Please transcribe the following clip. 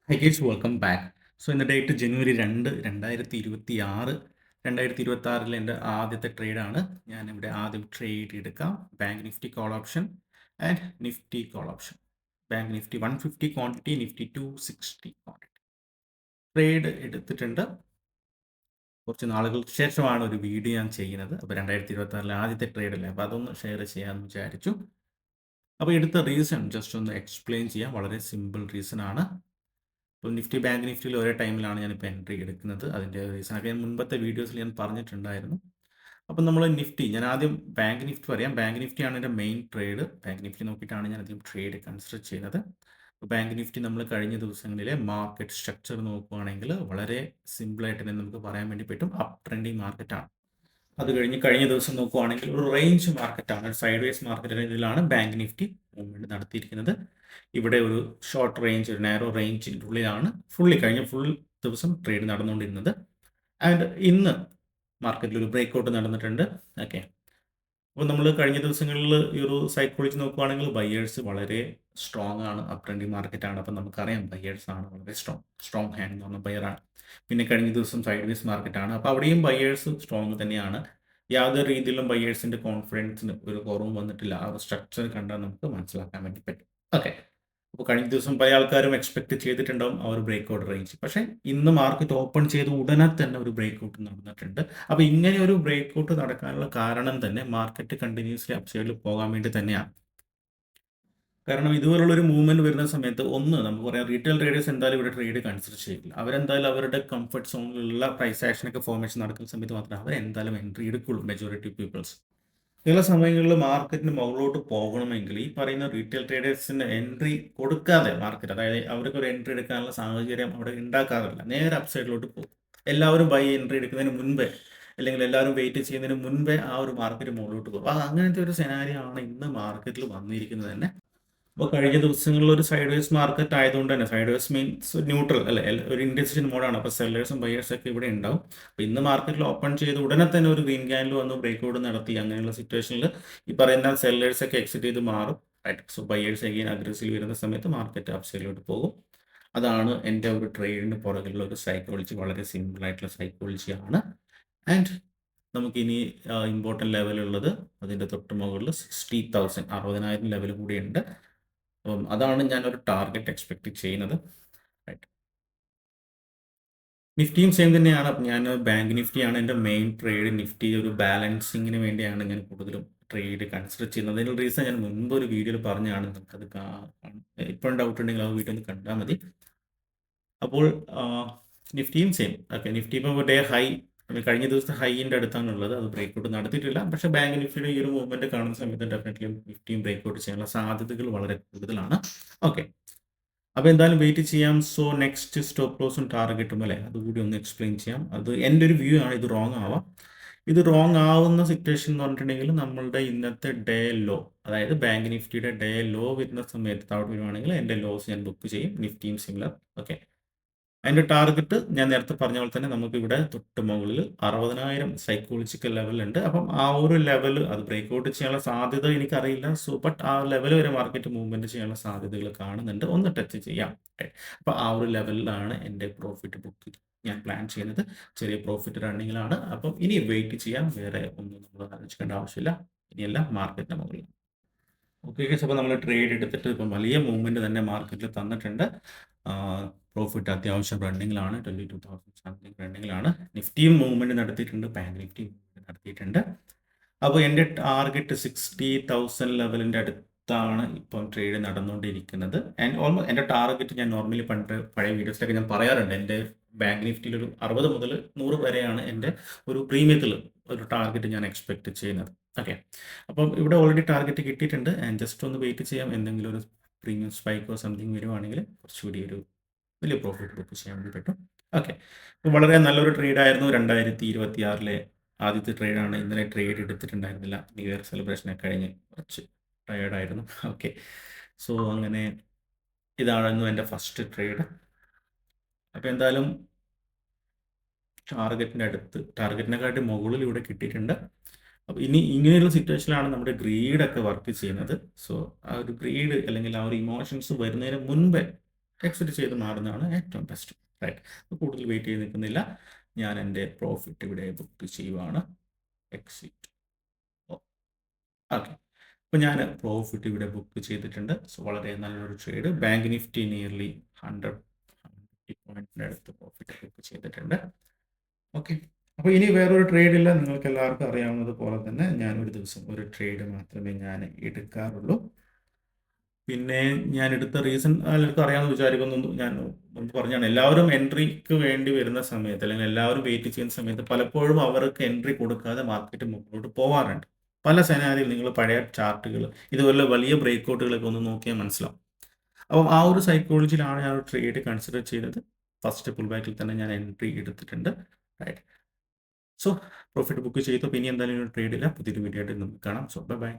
Hi guys, welcome back. So in the date January 2, 2026 2026 എൻ്റെ ആദ്യത്തെ ട്രേഡാണ്. ഞാനിവിടെ ആദ്യം ട്രേഡ് എടുക്കാം. Bank Nifty call option and Nifty call option. Bank Nifty 150 quantity, Nifty 260 quantity. Trade എടുത്തിട്ടുണ്ട്. കുറച്ച് നാളുകൾക്ക് ശേഷമാണ് ഒരു വീഡിയോ ഞാൻ ചെയ്യുന്നത്. അപ്പോൾ 2026 ആദ്യത്തെ ട്രേഡ് അല്ലേ, അപ്പോൾ അതൊന്ന് ഷെയർ ചെയ്യാമെന്ന് വിചാരിച്ചു. അപ്പോൾ എടുത്ത റീസൺ ജസ്റ്റ് ഒന്ന് എക്സ്പ്ലെയിൻ ചെയ്യാം. വളരെ സിമ്പിൾ റീസൺ ആണ്. ഇപ്പോൾ നിഫ്റ്റി ബാങ്ക് നിഫ്റ്റിയിൽ ഒരേ ടൈമിലാണ് ഞാനിപ്പോൾ എൻട്രി എടുക്കുന്നത്. അതിൻ്റെ റീസണൊക്കെ ഞാൻ മുൻപത്തെ വീഡിയോസിൽ ഞാൻ പറഞ്ഞിട്ടുണ്ടായിരുന്നു. അപ്പം നമ്മൾ നിഫ്റ്റി, ഞാൻ ആദ്യം ബാങ്ക് നിഫ്റ്റി പറയാം. ബാങ്ക് നിഫ്റ്റിയാണ് എൻ്റെ മെയിൻ ട്രേഡ്. ബാങ്ക് നിഫ്റ്റി നോക്കിയിട്ടാണ് ഞാൻ അധികം ട്രേഡ് കൺസിഡർ ചെയ്യുന്നത്. ബാങ്ക് നിഫ്റ്റി നമ്മൾ കഴിഞ്ഞ ദിവസങ്ങളിലെ മാർക്കറ്റ് സ്ട്രക്ചർ നോക്കുകയാണെങ്കിൽ വളരെ സിമ്പിളായിട്ട് തന്നെ നമുക്ക് പറയാൻ വേണ്ടി പറ്റും. അപ്പ് ട്രെൻഡിങ് മാർക്കറ്റാണ്. അത് കഴിഞ്ഞ ദിവസം നോക്കുകയാണെങ്കിൽ ഒരു റേഞ്ച് മാർക്കറ്റാണ്, സൈഡ് വേസ് മാർക്കറ്റിലാണ് ബാങ്ക് നിഫ്റ്റി മൂവ്മെൻറ്റ് നടത്തിയിരിക്കുന്നത്. ഇവിടെ ഒരു ഷോർട്ട് റേഞ്ച്, ഒരു നാരോ റേഞ്ചിൻ്റെ ഉള്ളിലാണ് ഫുൾ ദിവസം ട്രേഡ് നടന്നുകൊണ്ടിരുന്നത്. ആൻഡ് ഇന്ന് മാർക്കറ്റിൽ ഒരു ബ്രേക്ക്ഔട്ട് നടന്നിട്ടുണ്ട്. ഓക്കെ, അപ്പോൾ നമ്മൾ കഴിഞ്ഞ ദിവസങ്ങളിൽ ഈ ഒരു സൈക്കോളജി നോക്കുകയാണെങ്കിൽ ബയേഴ്സ് വളരെ സ്ട്രോങ് ആണ്, അപ്പ് ട്രെൻഡിങ് മാർക്കറ്റാണ്. അപ്പം നമുക്കറിയാം ബയേഴ്സ് ആണ് വളരെ സ്ട്രോങ് ഹാൻഡ് എന്ന് പറഞ്ഞ ബയറാണ്. പിന്നെ കഴിഞ്ഞ ദിവസം സൈഡ് വേസ് മാർക്കറ്റാണ്. അപ്പോൾ അവിടെയും ബയേഴ്സ് സ്ട്രോങ് തന്നെയാണ്. യാതൊരു രീതിയിലും ബയേഴ്സിൻ്റെ കോൺഫിഡൻസിന് ഒരു കുറവും വന്നിട്ടില്ല. ആ ഒരു സ്ട്രക്ചർ കണ്ടാൽ നമുക്ക് മനസ്സിലാക്കാൻ വേണ്ടി പറ്റും. ഓക്കെ, അപ്പോൾ കഴിഞ്ഞ ദിവസം പല ആൾക്കാരും എക്സ്പെക്ട് ചെയ്തിട്ടുണ്ടാവും ആ ഒരു ബ്രേക്ക്ഔട്ട് റേഞ്ച്. പക്ഷേ ഇന്ന് മാർക്കറ്റ് ഓപ്പൺ ചെയ്ത് ഉടനെ തന്നെ ഒരു ബ്രേക്ക്ഔട്ട് നടന്നിട്ടുണ്ട്. അപ്പോൾ ഇങ്ങനെ ഒരു ബ്രേക്ക്ഔട്ട് നടക്കാനുള്ള കാരണം തന്നെ മാർക്കറ്റ് കണ്ടിന്യൂസ്ലി അപ് സൈഡിൽ പോകാൻ വേണ്ടി തന്നെയാണ്. കാരണം ഇതുപോലുള്ള ഒരു മൂവ്മെന്റ് വരുന്ന സമയത്ത് നമുക്ക് പറയാം, റീറ്റെയിൽ ട്രേഡേഴ്സ് എന്തായാലും ഇവിടെ ട്രേഡ് കൺസിഡർ ചെയ്യില്ല. അവരെന്തായാലും അവരുടെ കംഫർട്ട് സോണിലുള്ള പ്രൈസ് ആക്ഷനൊക്കെ ഫോർമേഷൻ നടക്കുന്ന സമയത്ത് മാത്രമേ അവരെന്തായാലും എൻട്രി എടുക്കുള്ളൂ, മെജോറിറ്റി പീപ്പിൾസ്. ചില സമയങ്ങളിൽ മാർക്കറ്റിന് മുകളിലോട്ട് പോകണമെങ്കിൽ ഈ പറയുന്ന റീറ്റെയിൽ ട്രേഡേഴ്സിന് എൻട്രി കൊടുക്കാതെ മാർക്കറ്റ്, അതായത് അവർക്ക് ഒരു എൻട്രി എടുക്കാനുള്ള സാഹചര്യം അവിടെ ഉണ്ടാക്കാറില്ല. നേരെ അപ്പ് സൈഡിലോട്ട് പോകും. എല്ലാവരും എൻട്രി എടുക്കുന്നതിന് മുൻപേ, അല്ലെങ്കിൽ എല്ലാവരും വെയിറ്റ് ചെയ്യുന്നതിന് മുൻപേ ആ ഒരു മാർക്കറ്റ് മുകളിലോട്ട് പോകും. അങ്ങനത്തെ ഒരു സെനാരിയോ ആണ് ഇന്ന് മാർക്കറ്റിൽ വന്നിരിക്കുന്നത് തന്നെ. അപ്പോൾ കഴിഞ്ഞ ദിവസങ്ങളിൽ ഒരു സൈഡ് വേസ് മാർക്കറ്റ് ആയതുകൊണ്ട് തന്നെ, സൈഡ് വേസ് മീൻസ് ന്യൂട്രൽ അല്ലെ, ഒരു ഇൻഡെസിഷൻ മോഡാണ്. അപ്പോൾ സെല്ലേഴ്സും ബയേഴ്സും ഒക്കെ ഇവിടെ ഉണ്ടാവും. അപ്പോൾ ഇന്ന് മാർക്കറ്റിൽ ഓപ്പൺ ചെയ്ത് ഉടനെ തന്നെ ഒരു ഗ്രീൻ ക്യാൻഡിൽ വന്ന് ബ്രേക്ക്ഔട്ട് നടത്തി. അങ്ങനെയുള്ള സിറ്റുവേഷനിൽ ഈ പറയുന്ന സെല്ലേഴ്സൊക്കെ എക്സിറ്റ് ചെയ്ത് മാറും. Right, so buyers again aggressive വരുന്ന സമയത്ത് മാർക്കറ്റ് അപ്പ് സൈഡിലോട്ട് പോകും. അതാണ് എൻ്റെ ഒരു ട്രേഡിന് പുറകിലുള്ള ഒരു സൈക്കോളജി. വളരെ സിമ്പിൾ ആയിട്ടുള്ള സൈക്കോളജിയാണ്. ആൻഡ് നമുക്കിനി ഇമ്പോർട്ടൻ്റ് ലെവലുള്ളത് അതിൻ്റെ തൊട്ട് മുകളിൽ 60,000, 60,000 ലെവൽ കൂടിയുണ്ട്. അപ്പം അതാണ് ഞാനൊരു ടാർഗറ്റ് എക്സ്പെക്ട് ചെയ്യുന്നത്. റൈറ്റ്, നിഫ്റ്റിയും സെയിം തന്നെയാണ്. അപ്പം ഞാൻ ബാങ്ക് നിഫ്റ്റിയാണ് എൻ്റെ മെയിൻ ട്രേഡ്. നിഫ്റ്റി ഒരു ബാലൻസിങ്ങിന് വേണ്ടിയാണ് ഞാൻ കൂടുതലും ട്രേഡ് കൺസിഡർ ചെയ്യുന്നത്. അതിനുള്ള റീസൺ ഞാൻ മുൻപ് ഒരു വീഡിയോയിൽ പറഞ്ഞാണ്. നമുക്കത് ഇപ്പോഴും ഡൗട്ട് ഉണ്ടെങ്കിൽ ആ വീഡിയോ ഒന്ന് കണ്ടാൽ മതി. അപ്പോൾ നിഫ്റ്റിയും സെയിം. ഓക്കെ, നിഫ്റ്റി ഇപ്പോൾ ഡേ ഹൈ, കഴിഞ്ഞ ദിവസത്തെ ഹൈൻ്റെ അടുത്താണുള്ളത്. അത് ബ്രേക്ക്ഔട്ട് നടത്തിയിട്ടില്ല. പക്ഷേ ബാങ്ക് നിഫ്റ്റിയുടെ ഈ ഒരു മൂവ്മെൻറ്റ് കാണുന്ന സമയത്ത് ഡെഫിനറ്റ്ലി നിഫ്റ്റിയും ബ്രേക്ക്ഔട്ട് ചെയ്യാനുള്ള സാധ്യതകൾ വളരെ കൂടുതലാണ്. ഓക്കെ, അപ്പോൾ എന്തായാലും വെയിറ്റ് ചെയ്യാം. സോ നെക്സ്റ്റ് സ്റ്റോപ്പ് ലോസും ടാർഗറ്റും അല്ലേ, അതുകൂടി ഒന്ന് എക്സ്പ്ലെയിൻ ചെയ്യാം. അത് എൻ്റെ ഒരു വ്യൂ ആണ്. ഇത് റോങ് ആവാം. ഇത് റോങ് ആവുന്ന സിറ്റുവേഷൻ എന്ന് പറഞ്ഞിട്ടുണ്ടെങ്കിൽ നമ്മളുടെ ഇന്നത്തെ ഡേ ലോ, അതായത് ബാങ്ക് നിഫ്റ്റിയുടെ ഡേ ലോ വരുന്ന സമയത്ത് താഴോട്ട് വരുവാണെങ്കിൽ എൻ്റെ ലോസ് ഞാൻ ബുക്ക് ചെയ്യും. നിഫ്റ്റിയും സിമിലർ. ഓക്കെ, അതിൻ്റെ ടാർഗറ്റ് ഞാൻ നേരത്തെ പറഞ്ഞ പോലെ തന്നെ നമുക്കിവിടെ തൊട്ട് മുകളിൽ 60,000 സൈക്കോളജിക്കൽ ലെവലുണ്ട്. അപ്പം ആ ഒരു ലെവൽ അത് ബ്രേക്ക്ഔട്ട് ചെയ്യാനുള്ള സാധ്യത എനിക്കറിയില്ല. സോ ബട്ട് ആ ലെവൽ വരെ മാർക്കറ്റ് മൂവ്മെൻറ്റ് ചെയ്യാനുള്ള സാധ്യതകൾ കാണുന്നുണ്ട്. ഒന്ന് ടച്ച് ചെയ്യാം. അപ്പോൾ ആ ഒരു ലെവലിലാണ് എൻ്റെ പ്രോഫിറ്റ് ബുക്ക് ഞാൻ പ്ലാൻ ചെയ്യുന്നത്. ചെറിയ പ്രോഫിറ്റ് റണ്ണിങ്ങിലാണ്. അപ്പം ഇനി വെയിറ്റ് ചെയ്യാം. വേറെ ഒന്നും നമ്മൾ ആലോചിക്കേണ്ട ആവശ്യമില്ല. ഇനിയെല്ലാം മാർക്കറ്റിന് മുകളിൽ. ഓക്കെ ഗൈസ്, അപ്പോൾ നമ്മൾ ട്രേഡ് എടുത്തിട്ട് ഇപ്പം വലിയ മൂവ്മെൻറ്റ് തന്നെ മാർക്കറ്റിൽ തന്നിട്ടുണ്ട്. പ്രോഫിറ്റ് അത്യാവശ്യം റണ്ണിങ്ങിലാണ്. 22,000 സംതിങ് റണ്ണിങ്ങിലാണ്. നിഫ്റ്റിയും മൂവ്മെൻറ്റ് നടത്തിയിട്ടുണ്ട്, ബാങ്ക് നിഫ്റ്റിയും നടത്തിയിട്ടുണ്ട്. അപ്പോൾ എൻ്റെ ടാർഗറ്റ് 60,000 ലെവലിൻ്റെ അടുത്താണ് ഇപ്പം ട്രേഡ് നടന്നുകൊണ്ടിരിക്കുന്നത്. ആൻഡ് ഓൾമോസ്റ്റ് എൻ്റെ ടാർഗറ്റ് ഞാൻ നോർമലി പഴയ വീഡിയോസിലൊക്കെ ഞാൻ പറയാറുണ്ട്. എൻ്റെ ബാങ്ക് നിഫ്റ്റിയിൽ ഒരു 60 മുതൽ 100 വരെയാണ് എൻ്റെ ഒരു പ്രീമിയത്തിൽ ഒരു ടാർഗറ്റ് ഞാൻ എക്സ്പെക്റ്റ് ചെയ്യുന്നത്. ഓക്കെ, അപ്പം ഇവിടെ ഓൾറെഡി ടാർഗറ്റ് കിട്ടിയിട്ടുണ്ട്. ആൻഡ് ജസ്റ്റ് ഒന്ന് വെയിറ്റ് ചെയ്യാം. എന്തെങ്കിലും ഒരു പ്രീമിയം സ്പൈക്കോ സംതിങ് വരുവാണെങ്കിൽ കുറച്ചുകൂടി ഒരു വലിയ പ്രോഫിറ്റ് ബുക്ക് ചെയ്യാൻ വേണ്ടി പറ്റും. ഓക്കെ, അപ്പോൾ വളരെ നല്ലൊരു ട്രേഡായിരുന്നു. 2026 ആദ്യത്തെ ട്രേഡാണ്. ഇന്നലെ ട്രേഡ് എടുത്തിട്ടുണ്ടായിരുന്നില്ല. ന്യൂ ഇയർ സെലിബ്രേഷനൊക്കെ കഴിഞ്ഞ് കുറച്ച് ടയേർഡായിരുന്നു. ഓക്കെ, സോ അങ്ങനെ ഇതായിരുന്നു എൻ്റെ ഫസ്റ്റ് ട്രേഡ്. അപ്പോൾ എന്തായാലും ടാർഗറ്റിനെക്കാട്ടി മുകളിൽ ഇവിടെ കിട്ടിയിട്ടുണ്ട്. അപ്പോൾ ഇനി ഇങ്ങനെയുള്ള സിറ്റുവേഷനിലാണ് നമ്മുടെ ഗ്രീഡൊക്കെ വർക്ക് ചെയ്യുന്നത്. സോ ആ ഒരു ഗ്രീഡ് അല്ലെങ്കിൽ ആ ഒരു ഇമോഷൻസ് വരുന്നതിന് മുൻപേ എക്സിറ്റ് ചെയ്ത് മാറുന്നതാണ് ഏറ്റവും ബെസ്റ്റ്. റൈറ്റ്. കൂടുതൽ വെയിറ്റ് ചെയ്ത് നിൽക്കുന്നില്ല. ഞാൻ എൻ്റെ പ്രോഫിറ്റ് ഇവിടെ ബുക്ക് ചെയ്യുവാണ്. എക്സിറ്റ്. ഓക്കെ. അപ്പോൾ ഞാൻ പ്രോഫിറ്റ് ഇവിടെ ബുക്ക് ചെയ്തിട്ടുണ്ട്. സോ വളരെ നല്ലൊരു ട്രേഡ്. ബാങ്ക് നിഫ്റ്റി നിയർലി 100 പോയിന്റിൻ്റെ അടുത്ത് പ്രോഫിറ്റ് ബുക്ക് ചെയ്തിട്ടുണ്ട്. ഓക്കെ. അപ്പോൾ ഇനി വേറൊരു ട്രേഡ് ഇല്ല. നിങ്ങൾക്ക് എല്ലാവർക്കും അറിയാവുന്നത് പോലെ തന്നെ ഞാൻ ഒരു ദിവസം ഒരു ട്രേഡ് മാത്രമേ ഞാൻ എടുക്കാറുള്ളൂ. പിന്നെ ഞാൻ എടുത്ത റീസൺ എല്ലാവർക്കും അറിയാമെന്ന് വിചാരിക്കുന്നു. ഞാൻ മുമ്പ് പറഞ്ഞാണ്, എല്ലാവരും എൻട്രിക്ക് വേണ്ടി വരുന്ന സമയത്ത് അല്ലെങ്കിൽ എല്ലാവരും വെയിറ്റ് ചെയ്യുന്ന സമയത്ത് പലപ്പോഴും അവർക്ക് എൻട്രി കൊടുക്കാതെ മാർക്കറ്റ് മുന്നോട്ട് പോകാറുണ്ട്. പല സെനാരിയിൽ നിങ്ങൾ പഴയ ചാർട്ടുകൾ ഇതുപോലെ വലിയ ബ്രേക്ക് ഔട്ടുകളൊക്കെ ഒന്ന് നോക്കിയാൽ മനസ്സിലാവും. അപ്പം ആ ഒരു സൈക്കോളജിയിലാണ് ഞാൻ ഒരു ട്രേഡ് കൺസിഡർ ചെയ്തത്. ഫസ്റ്റ് പുൾ ബാക്കിൽ തന്നെ ഞാൻ എൻട്രി എടുത്തിട്ടുണ്ട്. റൈറ്റ്. സോ പ്രോഫിറ്റ് ബുക്ക് ചെയ്തു. പിന്നെ എന്തായാലും ട്രേഡ് ഇല്ല. പുതിയൊരു വീഡിയോ ആയിട്ട് നമുക്ക് കാണാം. So bye bye.